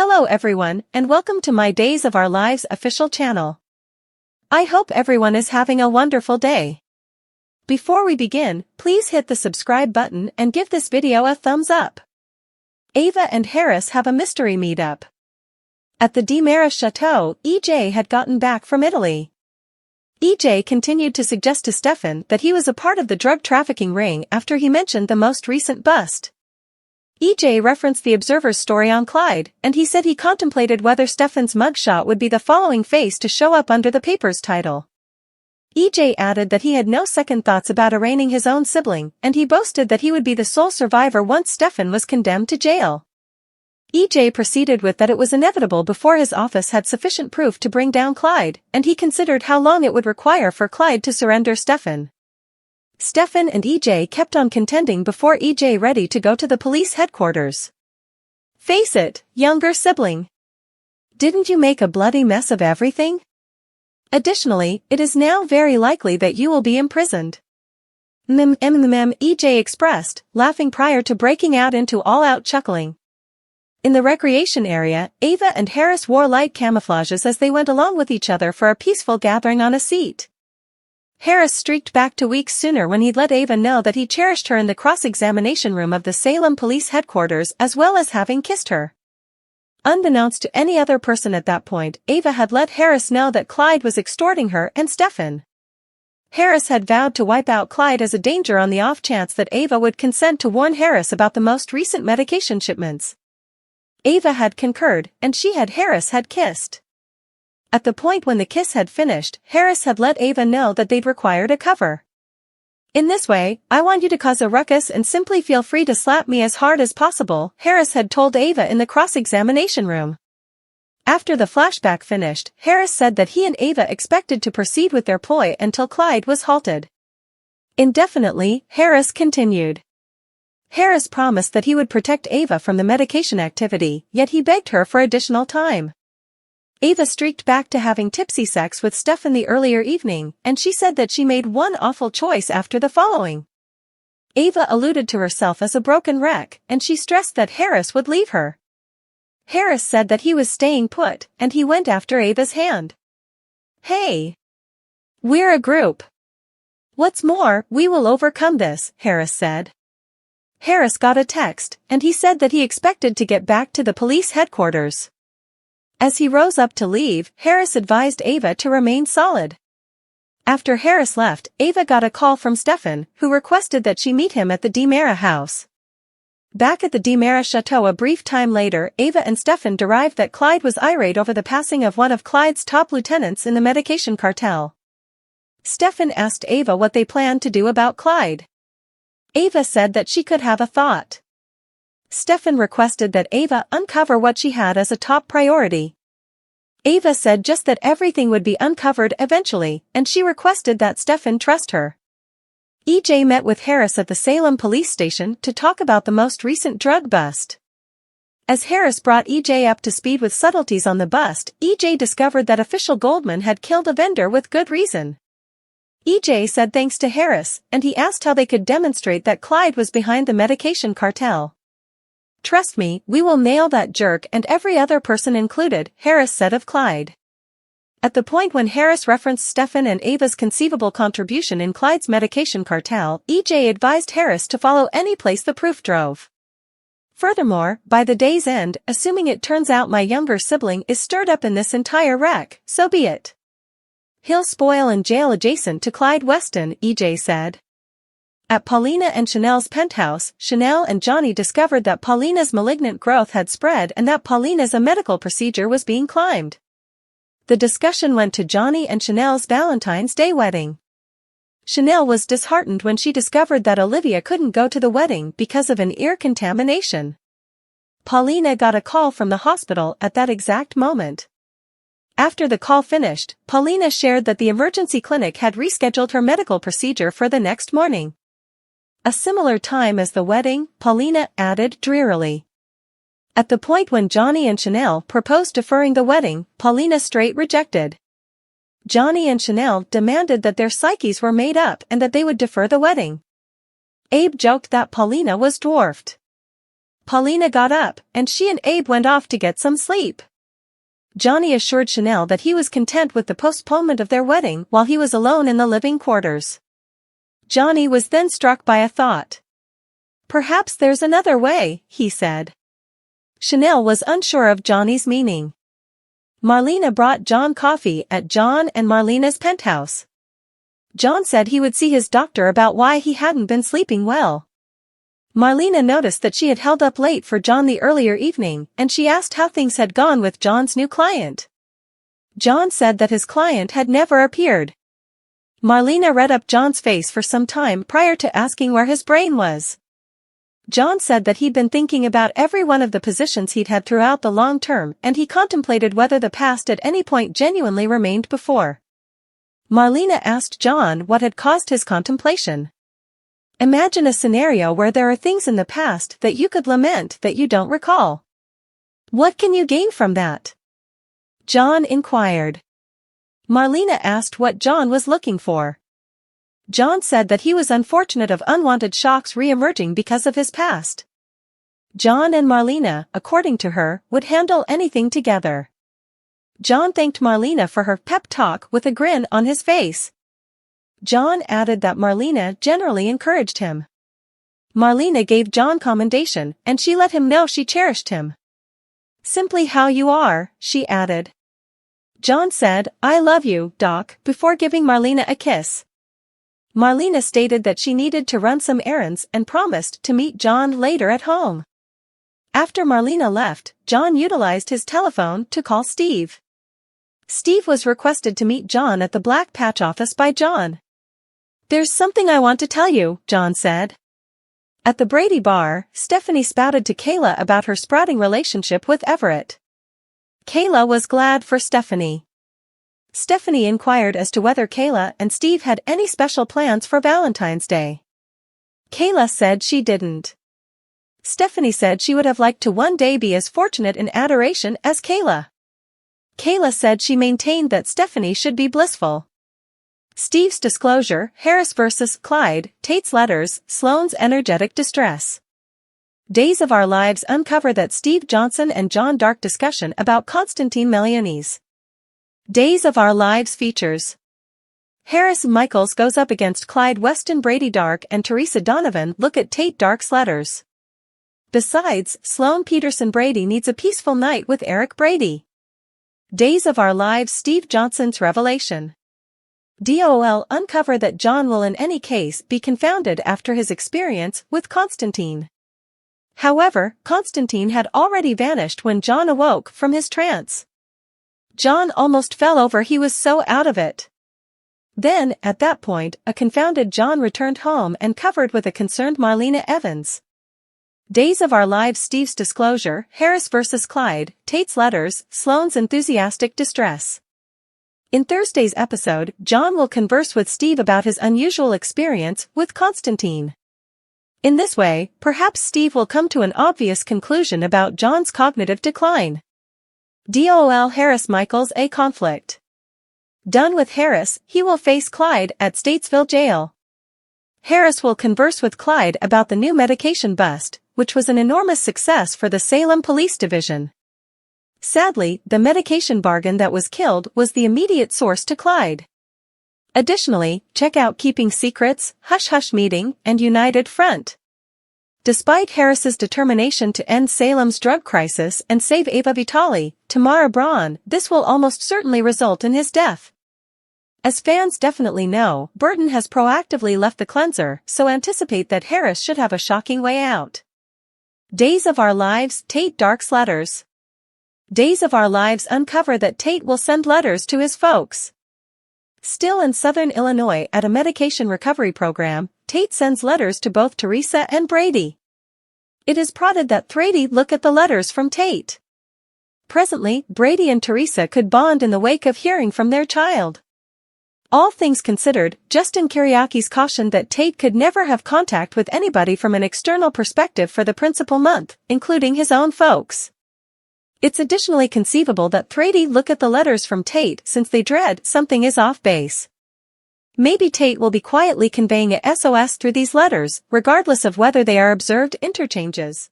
Hello everyone, and welcome to my Days of Our Lives official channel. I hope everyone is having a wonderful day. Before we begin, please hit the subscribe button and give this video a thumbs up. Ava and Harris have a mystery meetup. At the Deceptive Chateau, EJ had gotten back from Italy. EJ continued to suggest to Stefan that he was a part of the drug trafficking ring after he mentioned the most recent bust. EJ referenced the Observer's story on Clyde, and he said he contemplated whether Stefan's mugshot would be the following face to show up under the paper's title. EJ added that he had no second thoughts about arraigning his own sibling, and he boasted that he would be the sole survivor once Stefan was condemned to jail. EJ proceeded with that it was inevitable before his office had sufficient proof to bring down Clyde, and he considered how long it would require for Clyde to surrender Stefan. Stefan and EJ kept on contending before EJ ready to go to the police headquarters. Face it, younger sibling. Didn't you make a bloody mess of everything? Additionally, it is now very likely that you will be imprisoned. EJ expressed, laughing prior to breaking out into all-out chuckling. In the recreation area, Ava and Harris wore light camouflages as they went along with each other for a peaceful gathering on a seat. Harris streaked back to weeks sooner when he'd let Ava know that he cherished her in the cross-examination room of the Salem police headquarters as well as having kissed her. Unbeknownst to any other person at that point, Ava had let Harris know that Clyde was extorting her and Stefan. Harris had vowed to wipe out Clyde as a danger on the off chance that Ava would consent to warn Harris about the most recent medication shipments. Ava had concurred, and Harris had kissed. At the point when the kiss had finished, Harris had let Ava know that they'd required a cover. In this way, I want you to cause a ruckus and simply feel free to slap me as hard as possible, Harris had told Ava in the cross-examination room. After the flashback finished, Harris said that he and Ava expected to proceed with their ploy until Clyde was halted. Indefinitely, Harris continued. Harris promised that he would protect Ava from the medication activity, yet he begged her for additional time. Ava streaked back to having tipsy sex with Stefan the earlier evening, and she said that she made one awful choice after the following. Ava alluded to herself as a broken wreck, and she stressed that Harris would leave her. Harris said that he was staying put, and he went after Ava's hand. Hey! We're a group. What's more, we will overcome this, Harris said. Harris got a text, and he said that he expected to get back to the police headquarters. As he rose up to leave, Harris advised Ava to remain solid. After Harris left, Ava got a call from Stefan, who requested that she meet him at the Deceptive house. Back at the Deceptive Chateau a brief time later, Ava and Stefan derived that Clyde was irate over the passing of one of Clyde's top lieutenants in the medication cartel. Stefan asked Ava what they planned to do about Clyde. Ava said that she could have a thought. Stefan requested that Ava uncover what she had as a top priority. Ava said just that everything would be uncovered eventually, and she requested that Stefan trust her. EJ met with Harris at the Salem police station to talk about the most recent drug bust. As Harris brought EJ up to speed with subtleties on the bust, EJ discovered that official Goldman had killed a vendor with good reason. EJ said thanks to Harris, and he asked how they could demonstrate that Clyde was behind the medication cartel. Trust me, we will nail that jerk and every other person included, Harris said of Clyde. At the point when Harris referenced Stefan and Ava's conceivable contribution in Clyde's medication cartel, EJ advised Harris to follow any place the proof drove. Furthermore, by the day's end, assuming it turns out my younger sibling is stirred up in this entire wreck, so be it. He'll spoil and jail adjacent to Clyde Weston, EJ said. At Paulina and Chanel's penthouse, Chanel and Johnny discovered that Paulina's malignant growth had spread and that Paulina's medical procedure was being climbed. The discussion went to Johnny and Chanel's Valentine's Day wedding. Chanel was disheartened when she discovered that Olivia couldn't go to the wedding because of an ear contamination. Paulina got a call from the hospital at that exact moment. After the call finished, Paulina shared that the emergency clinic had rescheduled her medical procedure for the next morning. A similar time as the wedding, Paulina added drearily. At the point when Johnny and Chanel proposed deferring the wedding, Paulina straight rejected. Johnny and Chanel demanded that their psyches were made up and that they would defer the wedding. Abe joked that Paulina was dwarfed. Paulina got up, and she and Abe went off to get some sleep. Johnny assured Chanel that he was content with the postponement of their wedding while he was alone in the living quarters. Johnny was then struck by a thought. "Perhaps there's another way," he said. Chanel was unsure of Johnny's meaning. Marlena brought John coffee at John and Marlena's penthouse. John said he would see his doctor about why he hadn't been sleeping well. Marlena noticed that she had held up late for John the earlier evening, and she asked how things had gone with John's new client. John said that his client had never appeared. Marlena read up John's face for some time prior to asking where his brain was. John said that he'd been thinking about every one of the positions he'd had throughout the long term, and he contemplated whether the past at any point genuinely remained before. Marlena asked John what had caused his contemplation. "Imagine a scenario where there are things in the past that you could lament that you don't recall. What can you gain from that?" John inquired. Marlena asked what John was looking for. John said that he was unfortunate of unwanted shocks re-emerging because of his past. John and Marlena, according to her, would handle anything together. John thanked Marlena for her pep talk with a grin on his face. John added that Marlena generally encouraged him. Marlena gave John commendation, and she let him know she cherished him. "Simply how you are," she added. John said, "I love you, Doc," before giving Marlena a kiss. Marlena stated that she needed to run some errands and promised to meet John later at home. After Marlena left, John utilized his telephone to call Steve. Steve was requested to meet John at the Black Patch office by John. "There's something I want to tell you," John said. At the Brady bar, Stephanie spouted to Kayla about her sprouting relationship with Everett. Kayla was glad for Stephanie. Stephanie inquired as to whether Kayla and Steve had any special plans for Valentine's Day. Kayla said she didn't. Stephanie said she would have liked to one day be as fortunate in adoration as Kayla. Kayla said she maintained that Stephanie should be blissful. Steve's disclosure, Harris vs. Clyde, Tate's letters, Sloane's energetic distress. Days of Our Lives uncover that Steve Johnson and John Dark discussion about Constantine Meliones. Days of Our Lives features Harris Michaels goes up against Clyde Weston. Brady Dark and Teresa Donovan look at Tate Dark's letters. Besides, Sloane Peterson Brady needs a peaceful night with Eric Brady. Days of Our Lives Steve Johnson's revelation. DOL uncover that John will in any case be confounded after his experience with Constantine. However, Constantine had already vanished when John awoke from his trance. John almost fell over, he was so out of it. Then, at that point, a confounded John returned home and covered with a concerned Marlena Evans. Days of Our Lives Steve's disclosure, Harris vs. Clyde, Tate's letters, Sloane's enthusiastic distress. In Thursday's episode, John will converse with Steve about his unusual experience with Constantine. In this way, perhaps Steve will come to an obvious conclusion about John's cognitive decline. DOL Harris Michaels a conflict. Done with Harris, he will face Clyde at Statesville Jail. Harris will converse with Clyde about the new medication bust, which was an enormous success for the Salem Police Division. Sadly, the medication bargain that was killed was the immediate source to Clyde. Additionally, check out Keeping Secrets, Hush Hush Meeting, and United Front. Despite Harris's determination to end Salem's drug crisis and save Ava Vitale, Tamara Braun, this will almost certainly result in his death. As fans definitely know, Burton has proactively left the cleanser, so anticipate that Harris should have a shocking way out. Days of Our Lives Tate Dark's letters. Days of Our Lives uncover that Tate will send letters to his folks. Still in southern Illinois at a medication recovery program, Tate sends letters to both Teresa and Brady. It is prodded that Brady look at the letters from Tate. Presently, Brady and Teresa could bond in the wake of hearing from their child. All things considered, Justin Kiriaki's cautioned that Tate could never have contact with anybody from an external perspective for the principal month, including his own folks. It's additionally conceivable that Brady look at the letters from Tate since they dread something is off base. Maybe Tate will be quietly conveying a SOS through these letters, regardless of whether they are observed interchanges.